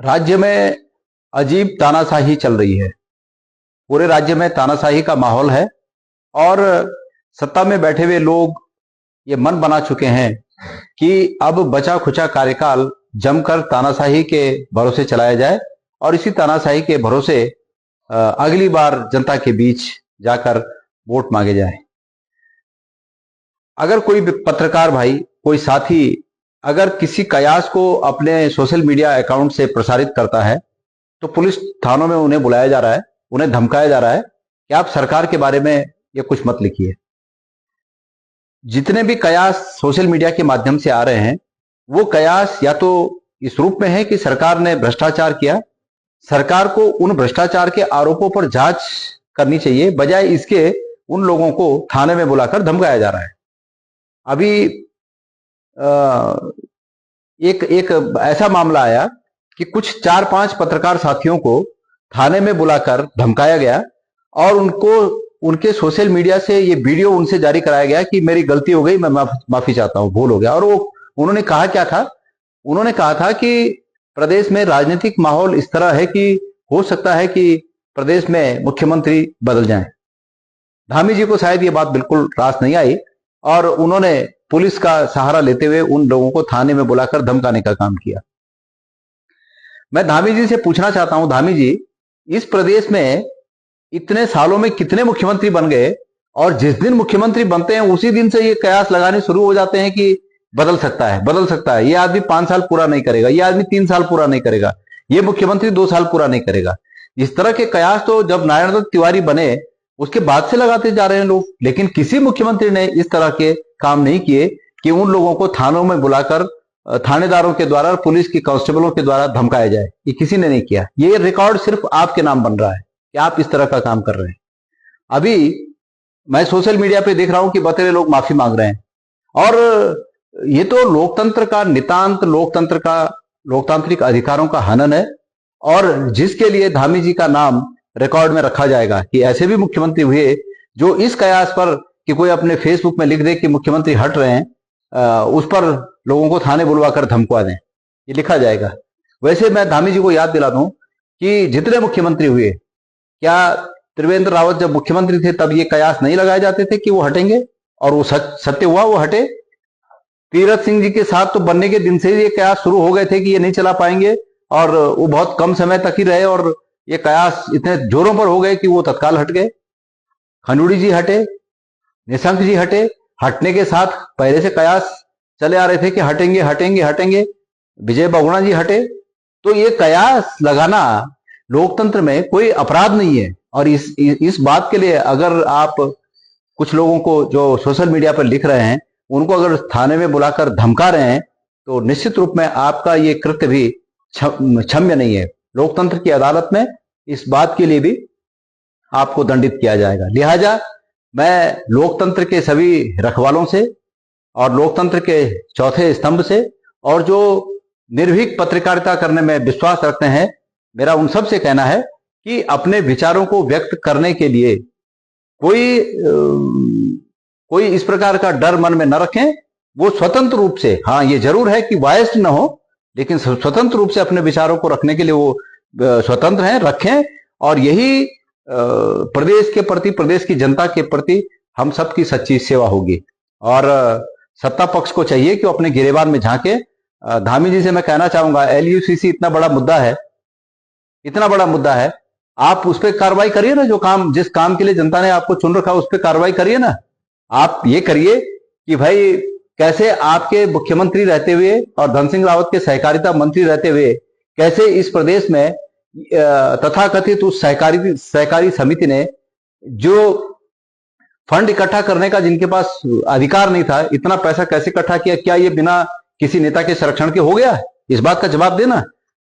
राज्य में अजीब तानाशाही चल रही है। पूरे राज्य में तानाशाही का माहौल है और सत्ता में बैठे हुए लोग ये मन बना चुके हैं कि अब बचा खुचा कार्यकाल जमकर तानाशाही के भरोसे चलाया जाए और इसी तानाशाही के भरोसे अगली बार जनता के बीच जाकर वोट मांगे जाए। अगर कोई पत्रकार भाई, कोई साथी अगर किसी कयास को अपने सोशल मीडिया अकाउंट से प्रसारित करता है तो पुलिस थानों में उन्हें बुलाया जा रहा है, उन्हें धमकाया जा रहा है कि आप सरकार के बारे में ये कुछ मत लिखिए। जितने भी कयास सोशल मीडिया के माध्यम से आ रहे हैं वो कयास या तो इस रूप में है कि सरकार ने भ्रष्टाचार किया, सरकार को उन भ्रष्टाचार के आरोपों पर जांच करनी चाहिए, बजाय इसके उन लोगों को थाने में बुलाकर धमकाया जा रहा है। अभी एक ऐसा मामला आया कि कुछ 4-5 पत्रकार साथियों को थाने में बुलाकर धमकाया गया और उनको उनके सोशल मीडिया से ये वीडियो उनसे जारी कराया गया कि मेरी गलती हो गई, मैं माफी चाहता हूं, भूल हो गया। और वो उन्होंने कहा क्या था? उन्होंने कहा था कि प्रदेश में राजनीतिक माहौल इस तरह है कि हो सकता है कि प्रदेश में मुख्यमंत्री बदल जाएं। धामी जी को शायद ये बात बिल्कुल रास नहीं आई और उन्होंने पुलिस का सहारा लेते हुए उन लोगों को थाने में बुलाकर धमकाने का काम किया। मैं धामी जी से पूछना चाहता हूं, धामी जी, इस प्रदेश में इतने सालों में कितने मुख्यमंत्री बन गए और जिस दिन मुख्यमंत्री बनते हैं उसी दिन से ये कयास लगाने शुरू हो जाते हैं कि बदल सकता है, बदल सकता है, ये आदमी 5 साल पूरा नहीं करेगा, ये आदमी 3 साल पूरा नहीं करेगा, ये मुख्यमंत्री 2 साल पूरा नहीं करेगा। इस तरह के कयास तो जब नारायण दत्त तिवारी बने उसके बाद से लगाते जा रहे हैं लोग, लेकिन किसी मुख्यमंत्री ने इस तरह के काम नहीं किए कि उन लोगों को थानों में बुलाकर थानेदारों के द्वारा, पुलिस के कांस्टेबलों के द्वारा धमकाया जाए। ये किसी ने नहीं किया। ये रिकॉर्ड सिर्फ आपके नाम बन रहा है कि आप इस तरह का काम कर रहे हैं। अभी मैं सोशल मीडिया पे देख रहा हूं कि बतेरे लोग माफी मांग रहे हैं और ये तो लोकतंत्र का नितांत, लोकतांत्रिक अधिकारों का हनन है और जिसके लिए धामी जी का नाम रिकॉर्ड में रखा जाएगा कि ऐसे भी मुख्यमंत्री हुए जो इस कयास पर कि कोई अपने फेसबुक में लिख दे कि मुख्यमंत्री हट रहे हैं, उस पर लोगों को थाने बुलवाकर धमकवा दें, ये लिखा जाएगा। वैसे मैं धामी जी को याद दिला दूं कि जितने मुख्यमंत्री हुए, क्या त्रिवेंद्र रावत जब मुख्यमंत्री थे तब ये कयास नहीं लगाए जाते थे कि वो हटेंगे? और वो सत्य हुआ, वो हटे। तीरथ सिंह जी के साथ तो बनने के दिन से ही ये कयास शुरू हो गए थे कि ये नहीं चला पाएंगे और वो बहुत कम समय तक ही रहे और ये कयास इतने जोरों पर हो गए कि वो तत्काल हट गए। खंडूड़ी जी हटे, निशंक जी हटे, हटने के साथ पहले से कयास चले आ रहे थे कि हटेंगे हटेंगे हटेंगे। विजय बहुगुणा जी हटे। तो ये कयास लगाना लोकतंत्र में कोई अपराध नहीं है और इस बात के लिए अगर आप कुछ लोगों को जो सोशल मीडिया पर लिख रहे हैं उनको अगर थाने में बुलाकर धमका रहे हैं तो निश्चित रूप में आपका ये कृत्य भी क्षम्य नहीं है। लोकतंत्र की अदालत में इस बात के लिए भी आपको दंडित किया जाएगा। लिहाजा मैं लोकतंत्र के सभी रखवालों से और लोकतंत्र के चौथे स्तंभ से और जो निर्भीक पत्रकारिता करने में विश्वास रखते हैं, मेरा उन सब से कहना है कि अपने विचारों को व्यक्त करने के लिए कोई इस प्रकार का डर मन में न रखें। वो स्वतंत्र रूप से, हाँ ये जरूर है कि वायस्ड न हो, लेकिन स्वतंत्र रूप से अपने विचारों को रखने के लिए वो स्वतंत्र हैं, रखें। और यही प्रदेश के प्रति, प्रदेश की जनता के प्रति हम सबकी सच्ची सेवा होगी। और सत्ता पक्ष को चाहिए कि वो अपने गिरेबान में झांके। धामी जी से मैं कहना चाहूंगा, LUCC इतना बड़ा मुद्दा है, इतना बड़ा मुद्दा है, आप उस पर कार्रवाई करिए ना। जो काम, जिस काम के लिए जनता ने आपको चुन रखा उस पर कार्रवाई करिए ना। आप ये करिए कि भाई कैसे आपके मुख्यमंत्री रहते हुए और धन सिंह रावत के सहकारिता मंत्री रहते हुए कैसे इस प्रदेश में तथाकथित उस सहकारी समिति ने जो फंड इकट्ठा करने का जिनके पास अधिकार नहीं था, इतना पैसा कैसे इकट्ठा किया? क्या ये बिना किसी नेता के संरक्षण के हो गया? इस बात का जवाब देना।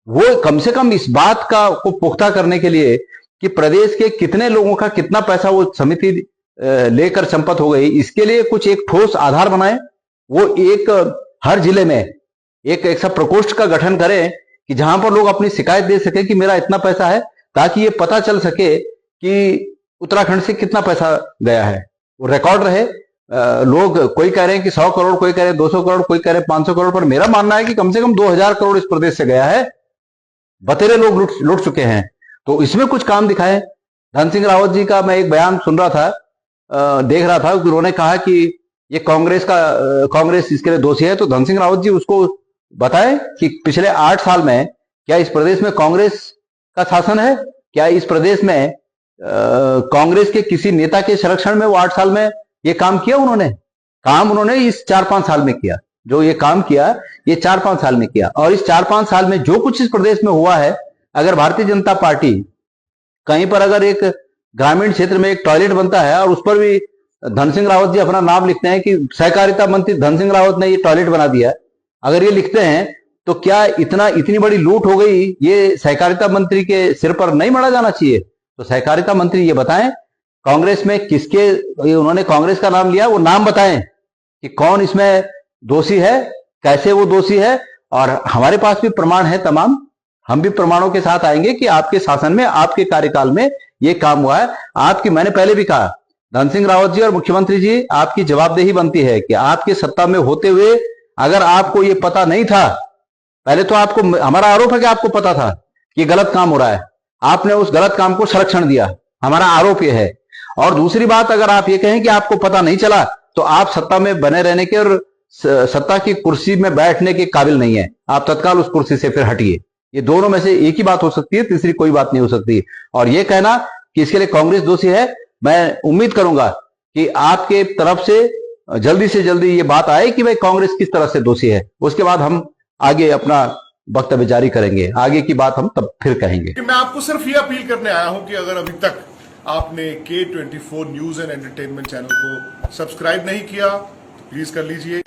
वो कम से कम इस बात का को पुख्ता करने के लिए कि प्रदेश के कितने लोगों का कितना पैसा वो समिति लेकर संपत्त हो गई, इसके लिए कुछ एक ठोस आधार बनाए। वो एक हर जिले में एक ऐसा प्रकोष्ठ का गठन करें कि जहां पर लोग अपनी शिकायत दे सके कि मेरा इतना पैसा है, ताकि ये पता चल सके कि उत्तराखंड से कितना पैसा गया है, वो रिकॉर्ड रहे। लोग कोई कह रहे हैं कि 100 करोड़, कोई कह रहे हैं 200 करोड़, कोई कह रहे हैं 500 करोड़, पर मेरा मानना है कि कम से कम 2000 करोड़ इस प्रदेश से गया है। बतेरे लोग लुट चुके हैं। तो इसमें कुछ काम दिखाएं। धन सिंह रावत जी का मैं एक बयान सुन रहा था, देख रहा था, उन्होंने कहा कि ये कांग्रेस इसके लिए दोषी है। तो धन सिंह रावत जी उसको बताएं कि पिछले 8 साल में क्या इस प्रदेश में कांग्रेस का शासन है? क्या इस प्रदेश में कांग्रेस के किसी नेता के संरक्षण में वो 8 साल में ये काम किया? उन्होंने इस 4-5 साल में किया। जो ये काम किया ये 4-5 साल में किया। और इस 4-5 साल में जो कुछ इस प्रदेश में हुआ है, अगर भारतीय जनता पार्टी कहीं पर अगर एक ग्रामीण क्षेत्र में एक टॉयलेट बनता है और उस पर भी धन सिंह रावत जी अपना नाम लिखते हैं कि सहकारिता मंत्री धन सिंह रावत ने ये टॉयलेट बना दिया, अगर ये लिखते हैं तो क्या इतनी बड़ी लूट हो गई, ये सहकारिता मंत्री के सिर पर नहीं मढ़ा जाना चाहिए? तो सहकारिता मंत्री ये बताएं कांग्रेस में किसके, उन्होंने कांग्रेस का नाम लिया, वो नाम बताएं कि कौन इसमें दोषी है, कैसे वो दोषी है। और हमारे पास भी प्रमाण है तमाम, हम भी प्रमाणों के साथ आएंगे कि आपके शासन में, आपके कार्यकाल में ये काम हुआ है। मैंने पहले भी कहा, धन सिंह रावत जी और मुख्यमंत्री जी, आपकी जवाबदेही बनती है कि आपके सत्ता में होते हुए अगर आपको ये पता नहीं था, पहले तो आपको, हमारा आरोप है कि आपको पता था कि गलत काम हो रहा है, आपने उस गलत काम को संरक्षण दिया, हमारा आरोप यह है। और दूसरी बात, अगर आप ये कहें कि आपको पता नहीं चला, तो आप सत्ता में बने रहने के और सत्ता की कुर्सी में बैठने के काबिल नहीं है। आप तत्काल उस कुर्सी से फिर हटिए। ये दोनों में से एक ही बात हो सकती है, तीसरी कोई बात नहीं हो सकती। और ये कहना कि इसके लिए कांग्रेस दोषी है, मैं उम्मीद करूंगा कि आपके तरफ से जल्दी ये बात आए कि भाई कांग्रेस किस तरह से दोषी है। उसके बाद हम आगे अपना वक्तव्य जारी करेंगे, आगे की बात हम तब फिर कहेंगे। मैं आपको सिर्फ ये अपील करने आया हूं कि अगर अभी तक आपने K24 news and entertainment channel को सब्सक्राइब नहीं किया तो प्लीज कर लीजिए।